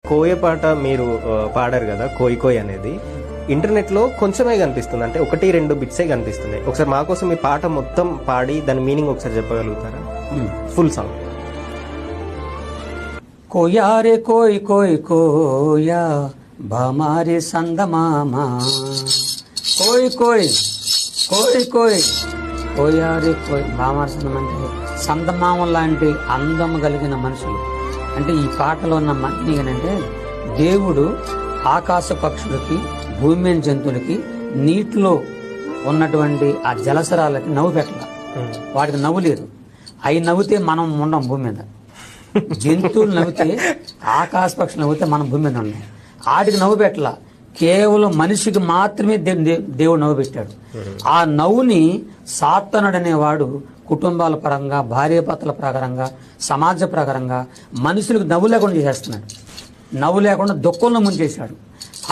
కోయ పాట మీరు పాడారు కదా, కోయి కోయి అనేది ఇంటర్నెట్లో కొంచెమే కనిపిస్తుంది, అంటే 1-2 బిట్సే కనిపిస్తున్నాయి. ఒకసారి మా కోసం ఈ పాట మొత్తం పాడి దాని మీనింగ్ ఒకసారి చెప్పగలుగుతారా? Full song. కోయా రే కోయి కోయి కోయా బామారే సందమామా కోయి కోయి కోయి కోయి కోయా రే కోయి బామారే సందం అంటే సందమామ లాంటి అందం కలిగిన మనుషులు. అంటే ఈ పాటలో ఉన్న మీనింగ్ ఏంటంటే దేవుడు ఆకాశ పక్షులకి, భూమి మీద జంతువులకి, నీటిలో ఉన్నటువంటి ఆ జలసరాలకి నవ్వు పెట్టాల. వాటికి నవ్వు లేదు. అవి నవ్వుతే మనం ఉండం భూమి మీద. జంతువులు నవ్వుతే, ఆకాశ పక్షులు నవ్వుతే మనం భూమి మీద ఉన్నాం. వాటికి నవ్వు పెట్టాల. కేవలం మనిషికి మాత్రమే దేవుడు నవ్వు పెట్టాడు. ఆ నవ్వుని సాతానుడు అనేవాడు కుటుంబాల పరంగా, భార్యాభర్తల ప్రకారంగా, సమాజ ప్రకారంగా మనుషులకు నవ్వు లేకుండా చేసేస్తున్నాడు. నవ్వు లేకుండా దుఃఖంలో ముంచేశాడు.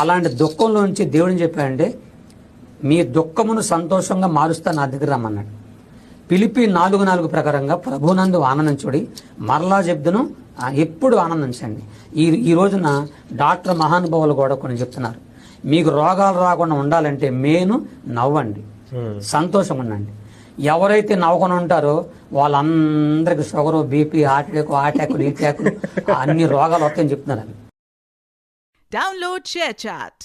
అలాంటి దుఃఖంలో నుంచి దేవుడిని చెప్పాడంటే, మీ దుఃఖమును సంతోషంగా మారుస్తా నా దగ్గర రమ్మన్నాడు. పిలిపి 4:4 ప్రకారంగా ప్రభునందు ఆనందించుడి, మరలా చెప్తును ఎప్పుడు ఆనందించండి. ఈ రోజున డాక్టర్ మహానుభావులు కూడా కొన్ని చెప్తున్నారు, మీకు రోగాలు రాకుండా ఉండాలంటే మేను నవ్వండి, సంతోషంగా ఉండండి. ఎవరైతే నవ్వుకొని ఉంటారో వాళ్ళందరికీ షుగరు, బీపీ, అటాకులు, ఈ అన్ని రోగాలు వస్తాయని చెప్తున్నారు. Download ShareChat.